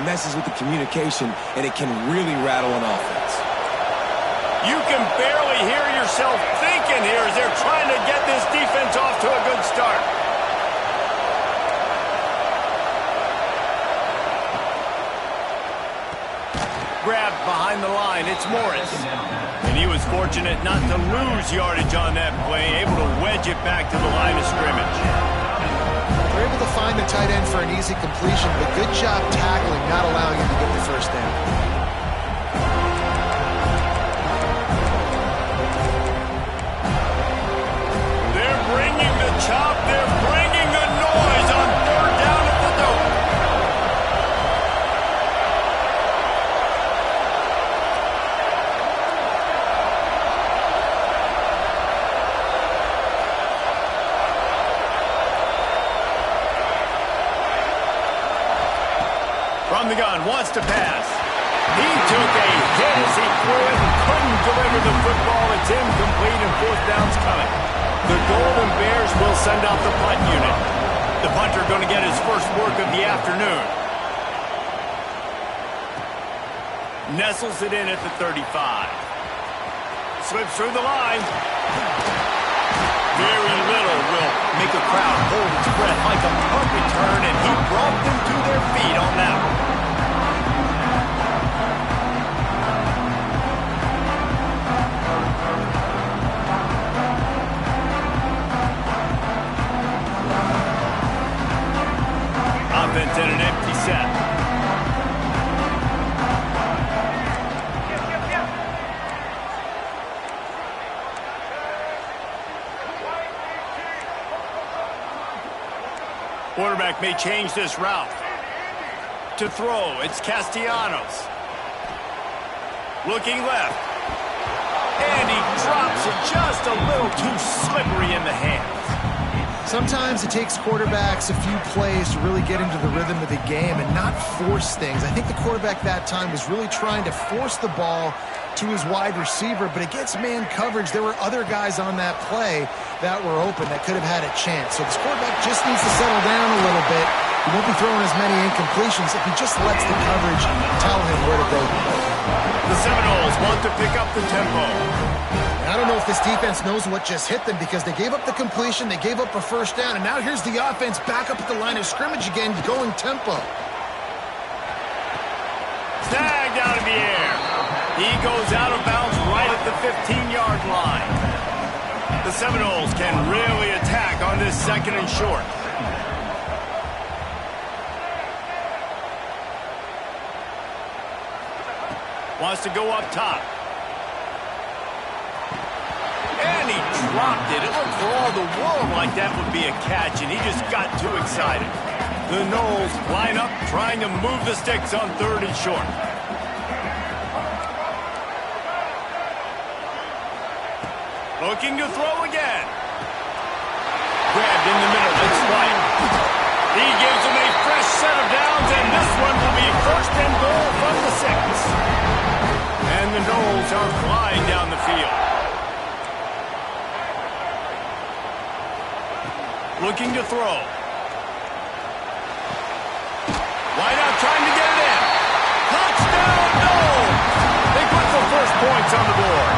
messes with the communication, and it can really rattle an offense. You can barely hear yourself thinking here as they're trying to get this defense off to a good start. Grabbed behind the line, it's Morris. And he was fortunate not to lose yardage on that play, able to wedge it back to the line of scrimmage. They're able to find the tight end for an easy completion, but good job tackling, not allowing him to get the first down. They're bringing the chop, they're bringing the noise on third down at the dope. From the gun, wants to pass. He took a hit as he threw it and couldn't deliver the football. It's incomplete and fourth down's coming. The Golden Bears will send out the punt unit. The punter going to get his first work of the afternoon. Nestles it in at the 35. Slips through the line. Very little will make a crowd hold its breath like a punt return, and he brought them to their feet on that one. Offense in an empty set. Quarterback may change this route. To throw, it's Castellanos. Looking left. And he drops it just a little too slippery in the hands. Sometimes it takes quarterbacks a few plays to really get into the rhythm of the game and not force things. I think the quarterback that time was really trying to force the ball to his wide receiver, but against man coverage, there were other guys on that play that were open that could have had a chance. So this quarterback just needs to settle down a little bit. He won't be throwing as many incompletions if he just lets the coverage tell him where to go. The Seminoles want to pick up the tempo. I don't know if this defense knows what just hit them because they gave up the completion, they gave up a first down, and now here's the offense back up at the line of scrimmage again, going tempo. Snagged out of the air. He goes out of bounds right at the 15-yard line. The Seminoles can really attack on this second and short. Wants to go up top. And he dropped it. It looked for all the world like that would be a catch, and he just got too excited. The Noles line up, trying to move the sticks on third and short. Looking to throw again. Grabbed in the middle. It's White. He gives him a fresh set of downs, and this one will be first and goal from the 6. And the Noles are flying down the field. Looking to throw. Wide out trying to get it in. Touchdown, Noles! They put the first points on the board.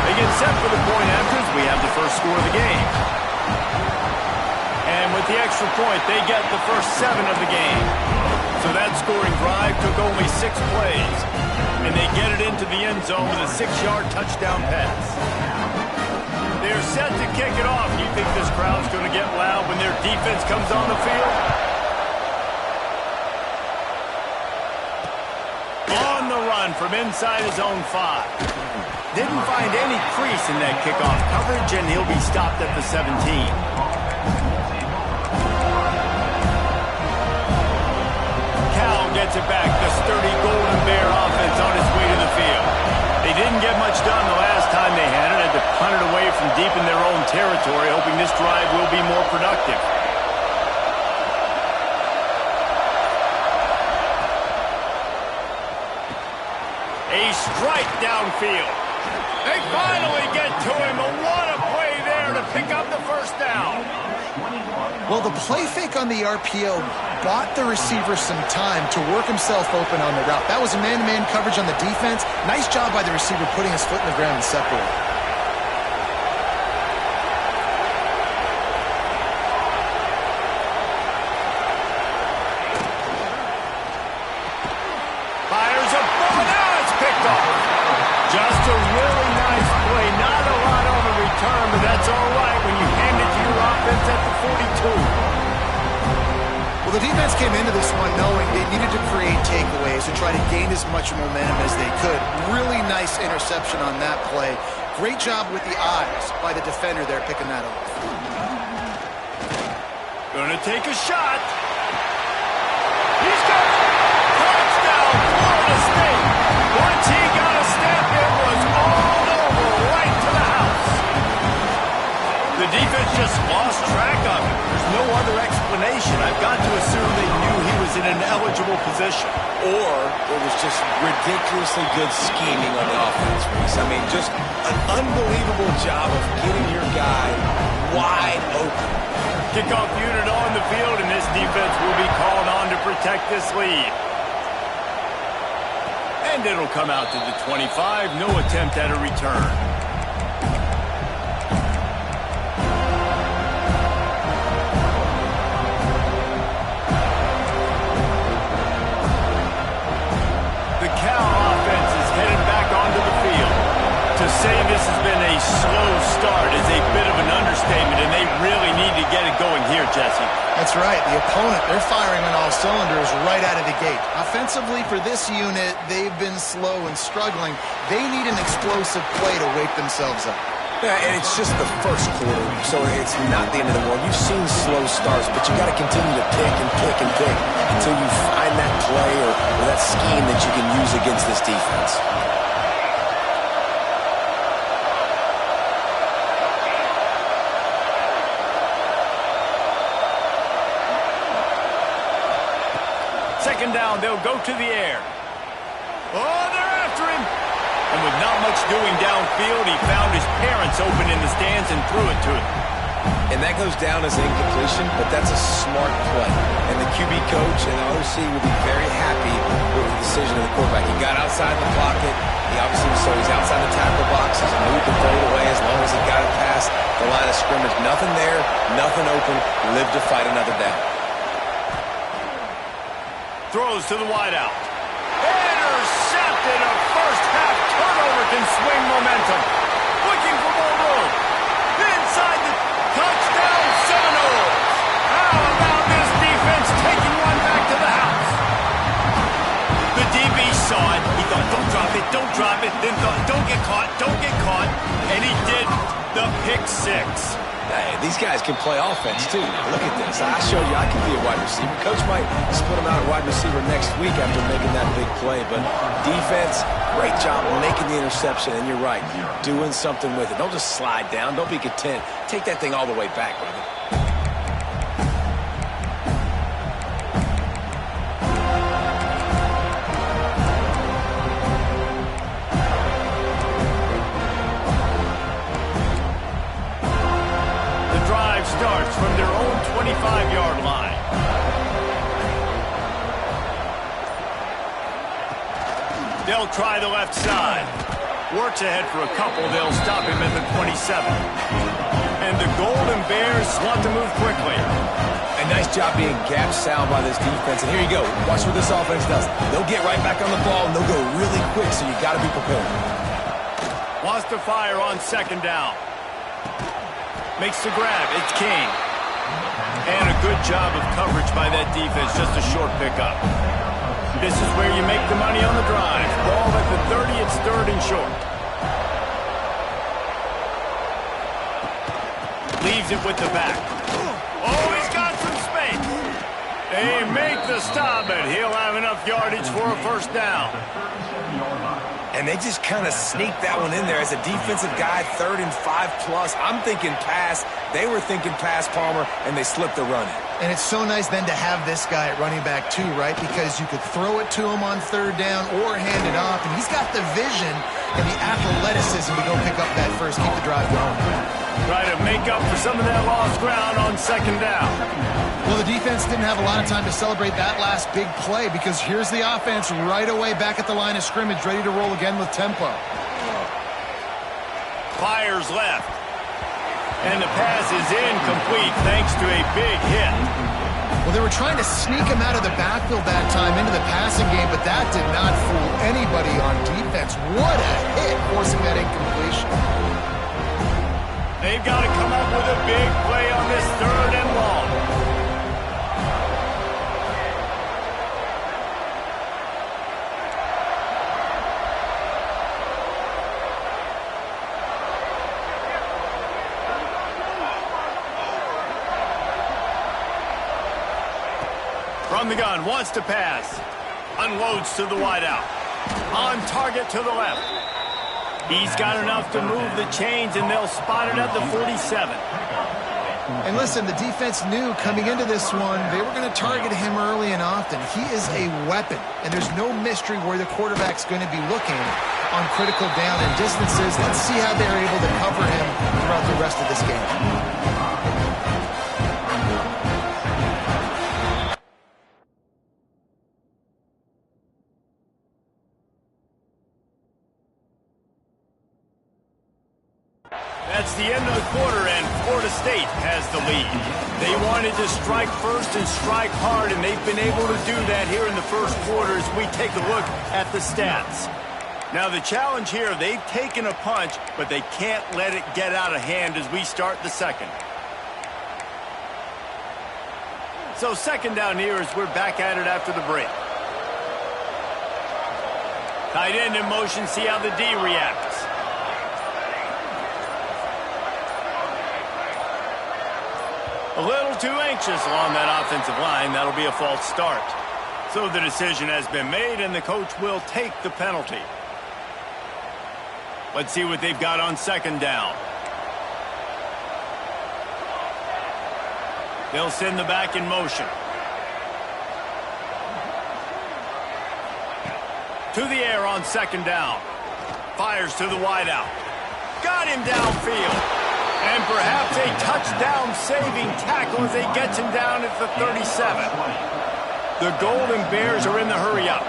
They get set for the point afters. We have the first score of the game. And with the extra point, they get the first 7 of the game. So that scoring drive took only 6 plays. And they get it into the end zone with a 6-yard touchdown pass. They're set to kick it off. Do you think this crowd's going to get loud when their defense comes on the field? On the run from inside his own 5. Didn't find any crease in that kickoff coverage, and he'll be stopped at the 17. Cal gets it back. The sturdy Golden Bear offense on its way to the field. They didn't get much done the last time they had it. Had to punt it away from deep in their own territory, hoping this drive will be more productive. A strike downfield. They finally get to him, but what a play there to pick up the first down. Well, the play fake on the RPO bought the receiver some time to work himself open on the route. That was a man-to-man coverage on the defense. Nice job by the receiver putting his foot in the ground and separating. Fires a ball. Now it's picked off. Just a really nice play. Not a lot on the return, but that's all right when you hand it to your offense at the 42. Well, the defense came into this one knowing they needed to create takeaways to try to gain as much momentum as they could. Really nice interception on that play. Great job with the eyes by the defender there picking that up. Gonna take a shot. He's got it. Touchdown, Florida State. Once he got a step, it was all over, right to the house. The defense just lost track of him. There's no other explanation. I've got to assume they knew he was in an eligible position. Or it was just ridiculously good scheming on the offense, Reese. I mean, just an unbelievable job of getting your guy wide open. Kickoff unit on the field, and this defense will be called on to protect this lead. And it'll come out to the 25. No attempt at a return. Say this has been a slow start is a bit of an understatement, and they really need to get it going here, Jesse. That's right. The opponent, they're firing on all cylinders right out of the gate. Offensively, for this unit, they've been slow and struggling. They need an explosive play to wake themselves up. Yeah, and it's just the first quarter, so it's not the end of the world. You've seen slow starts, but you got to continue to pick and pick and pick until you find that play or that scheme that you can use against this defense. Second down, they'll go to the air. Oh, they're after him. And with not much doing downfield, he found his parents open in the stands and threw it to him. And that goes down as an incompletion, but that's a smart play. And the QB coach and the OC will be very happy with the decision of the quarterback. He got outside the pocket. He obviously, so he's outside the tackle box. He's moved and throw it away as long as he got it past the line of scrimmage. Nothing there, nothing open. Live to fight another down. Throws to the wideout. Intercepted. A first-half turnover can swing momentum. Looking for more room. Inside the touchdown Seminoles. How about this defense taking one back to the house? The DB saw it. He thought, don't drop it. Then thought, don't get caught. And he did the pick six. Hey, these guys can play offense, too. Look at this. I showed you I can be a wide receiver. Coach might split him out at wide receiver next week after making that big play. But defense, great job making the interception. And you're right, doing something with it. Don't just slide down. Don't be content. Take that thing all the way back, brother. Starts from their own 25-yard line. They'll try the left side. Works ahead for a couple. They'll stop him at the 27. And the Golden Bears want to move quickly. A nice job being gap sound by this defense. And here you go. Watch what this offense does. They'll get right back on the ball, and they'll go really quick, so you got to be prepared. Wants to fire on second down. Makes the grab. It's King. And a good job of coverage by that defense. Just a short pickup. This is where you make the money on the drive. Ball at the 30. It's third and short. Leaves it with the back. Oh, he's got some space. They make the stop, but he'll have enough yardage for a first down. And they just kind of sneaked that one in there as a defensive guy, 3rd and 5+. I'm thinking pass. They were thinking pass, Palmer, and they slipped the run in. And it's so nice then to have this guy at running back too, right? Because you could throw it to him on 3rd down or hand it off. And he's got the vision and the athleticism to go pick up that first, keep the drive going. Try to make up for some of that lost ground on second down. Well, the defense didn't have a lot of time to celebrate that last big play because here's the offense right away back at the line of scrimmage, ready to roll again with tempo. Fires left. And the pass is incomplete thanks to a big hit. Well, they were trying to sneak him out of the backfield that time into the passing game, but that did not fool anybody on defense. What a hit, forcing that incompletion. They've got to come up with a big play on this 3rd and long. From the gun, wants to pass. Unloads to the wideout. On target to the left. He's got enough to move the chains, and they'll spot it at the 47. And listen, the defense knew coming into this one, they were going to target him early and often. He is a weapon, and there's no mystery where the quarterback's going to be looking on critical down and distances. Let's see how they're able to cover him throughout the rest of this game. That's the end of the quarter, and Florida State has the lead. They wanted to strike first and strike hard, and they've been able to do that here in the first quarter as we take a look at the stats. Now, the challenge here, they've taken a punch, but they can't let it get out of hand as we start the second. So second down here as we're back at it after the break. Tight end in motion, see how the D reacts. A little too anxious along that offensive line. That'll be a false start. So the decision has been made, and the coach will take the penalty. Let's see what they've got on second down. They'll send the back in motion. To the air on second down. Fires to the wideout. Got him downfield. And perhaps a touchdown-saving tackle as they get him down at the 37. The Golden Bears are in the hurry-up.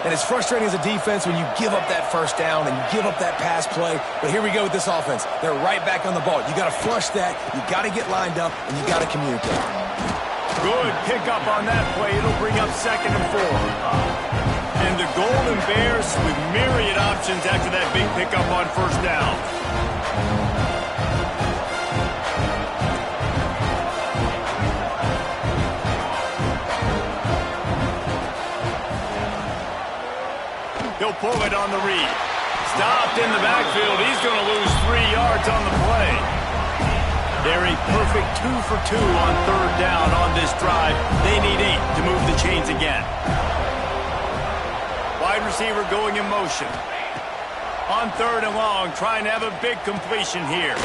And it's frustrating as a defense when you give up that first down and give up that pass play. But here we go with this offense. They're right back on the ball. You got to flush that. You got to get lined up, and you got to communicate. Good pickup on that play. It'll bring up 2nd and 4. And the Golden Bears with myriad options after that big pickup on first down. He'll pull it on the read. Stopped in the backfield. He's going to lose 3 yards on the play. They're a perfect 2 for 2 on third down on this drive. They need 8 to move the chains again. Wide receiver going in motion. On third and long, trying to have a big completion here.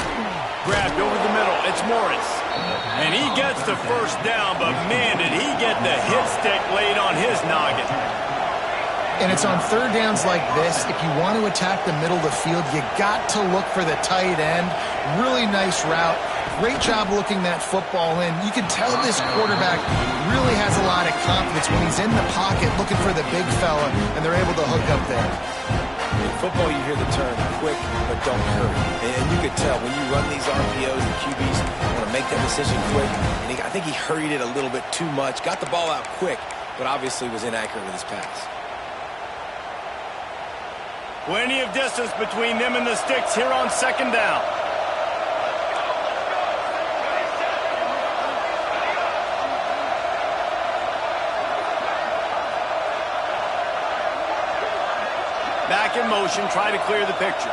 Grabbed over the middle. It's Morris. And he gets the first down, but man, did he get the hit stick laid on his noggin. And it's on third downs like this, if you want to attack the middle of the field, you got to look for the tight end. Really nice route. Great job looking that football in. You can tell this quarterback really has a lot of confidence when he's in the pocket looking for the big fella, and they're able to hook up there. In football, you hear the term quick, but don't hurry. And you could tell when you run these RPOs, the QBs want to make that decision quick. And I think he hurried it a little bit too much. Got the ball out quick, but obviously was inaccurate with his pass. Plenty of distance between them and the sticks here on second down. Back in motion, try to clear the picture.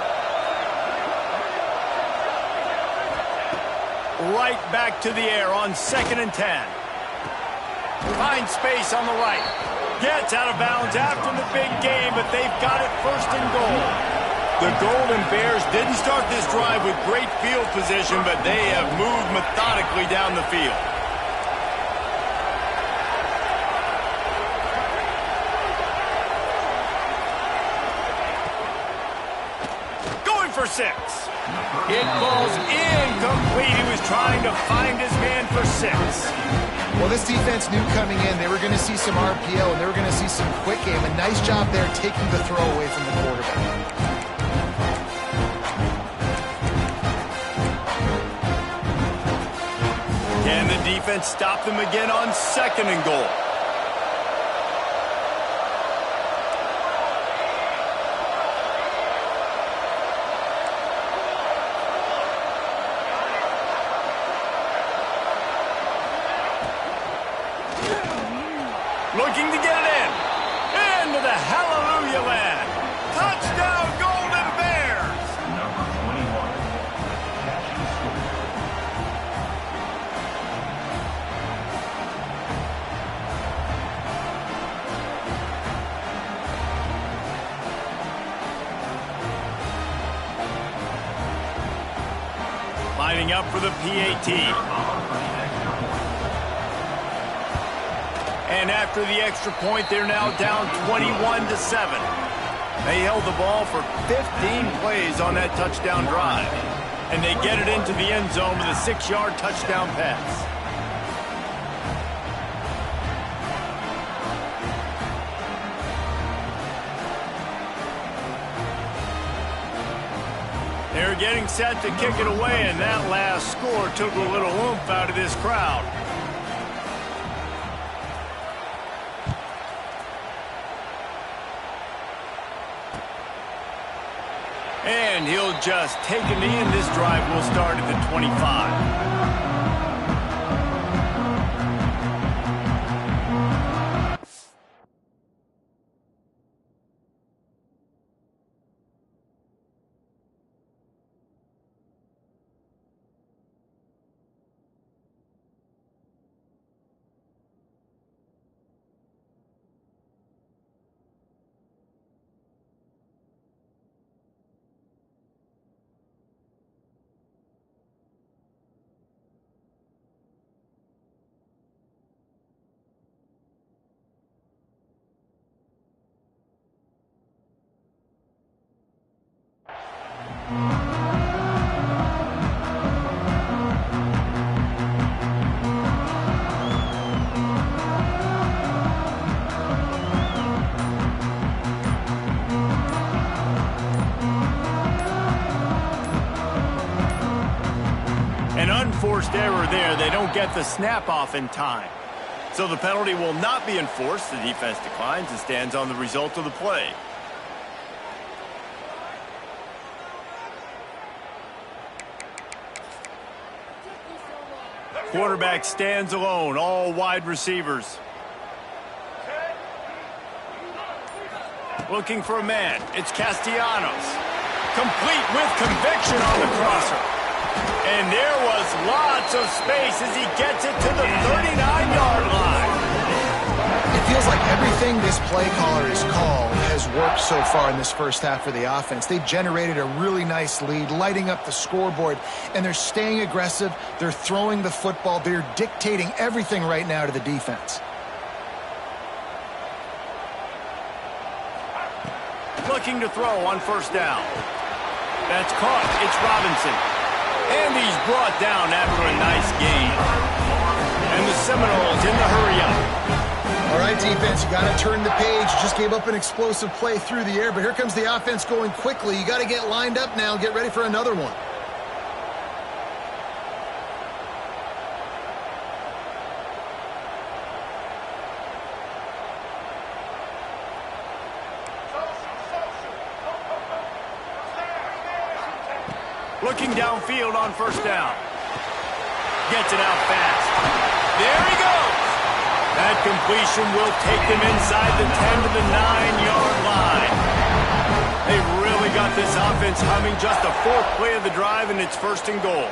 Right back to the air on 2nd and 10. Finds space on the right. Gets out of bounds after the big game, but they've got it 1st and goal. The Golden Bears didn't start this drive with great field position, but they have moved methodically down the field. Going for 6. It falls incomplete. He was trying to find his man for 6. Well, this defense knew coming in they were going to see some RPO and they were going to see some quick game. A nice job there taking the throw away from the quarterback. Can the defense stop them again on 2nd and goal? Looking to get it in. Into the hallelujah land. Touchdown, Golden Bears. Number 21, catching score. Lining up for the PAT. And after the extra point, they're now down 21-7. They held the ball for 15 plays on that touchdown drive. And they get it into the end zone with a 6-yard touchdown pass. They're getting set to kick it away, and that last score took a little oomph out of this crowd. And he'll just take a knee, and this drive will start at the 25. Unforced error there. They don't get the snap off in time. So the penalty will not be enforced. The defense declines and stands on the result of the play. Quarterback stands alone, all wide receivers. Looking for a man. It's Castellanos. Complete with conviction on the crosser. And there was lots of space as he gets it to the 39-yard line. It feels like everything this play caller has called has worked so far in this first half for the offense. They've generated a really nice lead, lighting up the scoreboard, and they're staying aggressive. They're throwing the football. They're dictating everything right now to the defense. Looking to throw on first down. That's caught. It's Robinson. And he's brought down after a nice gain. And the Seminoles in the hurry-up. All right, defense, you got to turn the page. Just gave up an explosive play through the air, but here comes the offense going quickly. You got to get lined up now, get ready for another one. Looking downfield on first down. Gets it out fast. There he goes. That completion will take them inside the 10 to the 9-yard line. They've really got this offense humming. Just a 4th play of the drive, and it's 1st and goal.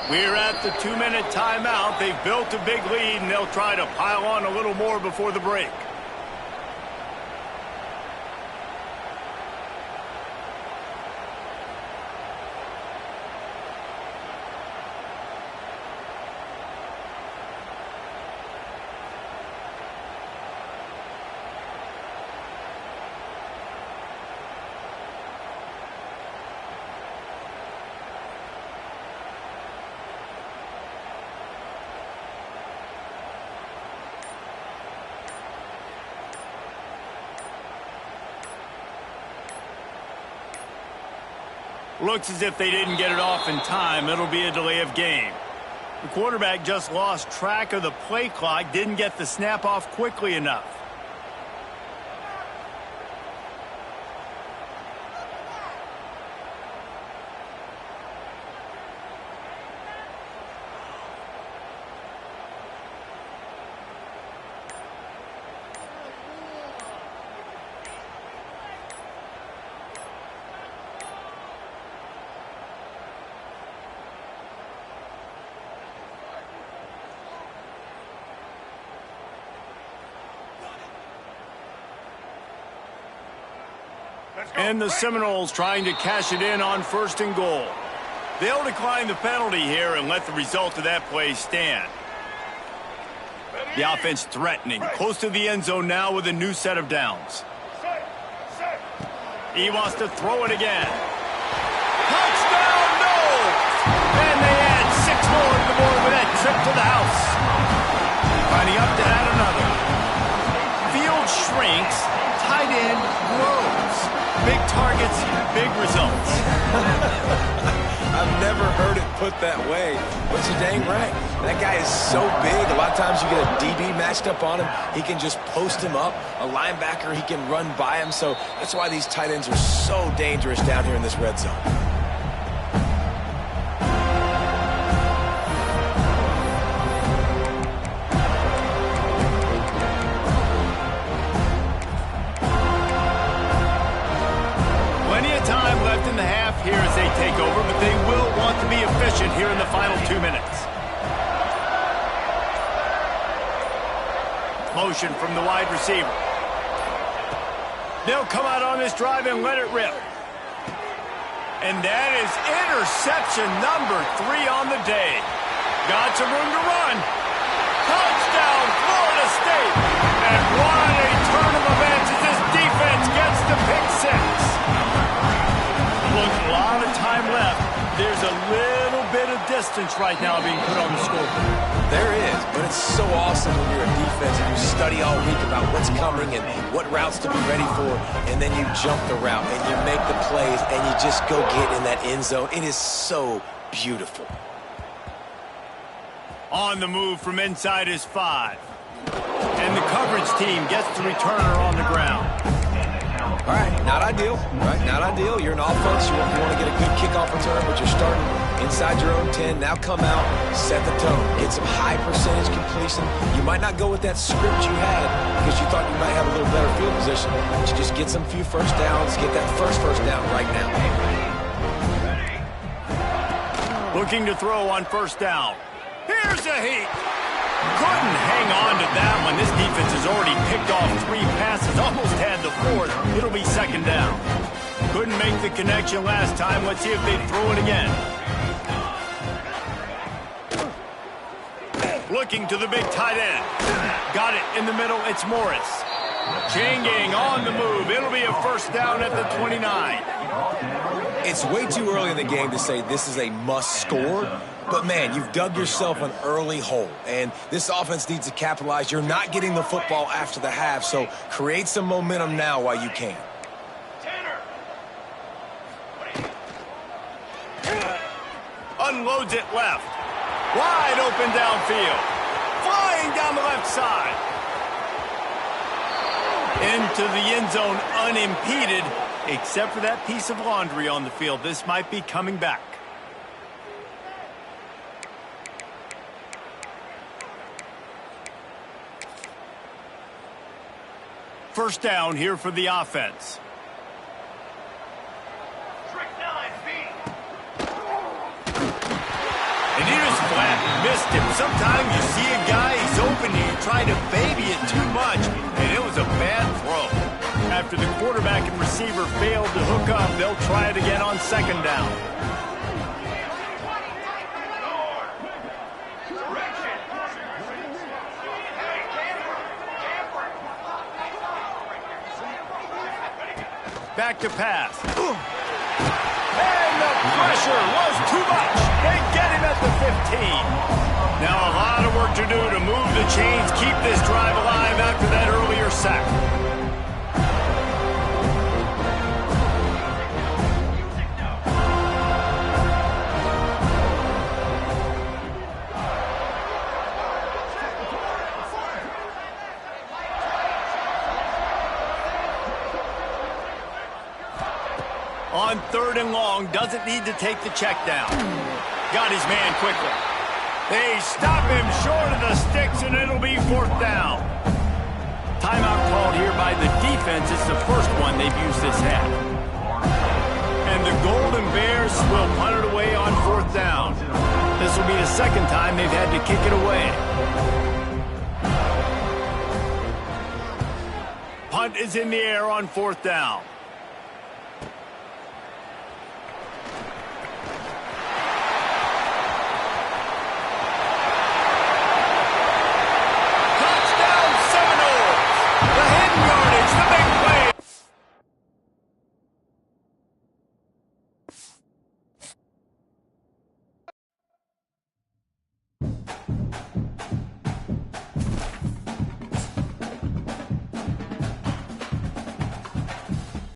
We're at the 2-minute timeout. They've built a big lead, and they'll try to pile on a little more before the break. Looks as if they didn't get it off in time. It'll be a delay of game. The quarterback just lost track of the play clock, didn't get the snap off quickly enough. And the Seminoles trying to cash it in on 1st and goal. They'll decline the penalty here and let the result of that play stand. The offense threatening, close to the end zone now with a new set of downs. He wants to throw it again. Touchdown, no! And they add 6 more to the board with that trip to the house. Finding up to add another. Field shrinks, tight end grows. Big targets, big results. I've never heard it put that way, but you're dang right. That guy is so big. A lot of times you get a DB matched up on him. He can just post him up. A linebacker, he can run by him. So that's why these tight ends are so dangerous down here in this red zone. Here as they take over, but they will want to be efficient here in the final 2 minutes. Motion from the wide receiver. They'll come out on this drive and let it rip. And that is interception number 3 on the day. Got some room to run. Touchdown, Florida State. And what a turn of events as this defense gets the pick 6. Look, a lot of time left. There's a little bit of distance right now being put on the scoreboard. There is, but it's so awesome when you're a defense and you study all week about what's coming and what routes to be ready for, and then you jump the route and you make the plays and you just go get in that end zone. It is so beautiful. On the move from inside is 5. And the coverage team gets the returner on the ground. All right, not ideal, right? Not ideal. You're an offense. You want to get a good kickoff return, but you're starting inside your own 10. Now come out, set the tone, get some high percentage completion. You might not go with that script you had because you thought you might have a little better field position, but you just get some few first downs, get that first down right now. Looking to throw on 1st down. Here's a heat. Couldn't hang on to that one. This defense has already picked off 3 passes, almost had the 4th. It'll be 2nd down. Couldn't make the connection last time. Let's see if they throw it again. Looking to the big tight end. Got it in the middle. It's Morris. Chain gang on the move. It'll be a 1st down at the 29. It's way too early in the game to say this is a must score. But, man, you've dug yourself an early hole, and this offense needs to capitalize. You're not getting the football after the half, so create some momentum now while you can. Unloads it left. Wide open downfield. Flying down the left side. Into the end zone unimpeded, except for that piece of laundry on the field. This might be coming back. First down here for the offense. And he was flat, missed him. Sometimes you see a guy, he's open, and you try to baby it too much, and it was a bad throw. After the quarterback and receiver failed to hook up, they'll try it again on 2nd down. Back to pass. And the pressure was too much. They get him at the 15. Now a lot of work to do to move the chains, keep this drive alive after that earlier sack. 3rd and long, doesn't need to take the check down. Got his man quickly. They stop him short of the sticks, and it'll be 4th down. Timeout called here by the defense. It's the first one they've used this half. And the Golden Bears will punt it away on 4th down. This will be the 2nd time they've had to kick it away. Punt is in the air on 4th down.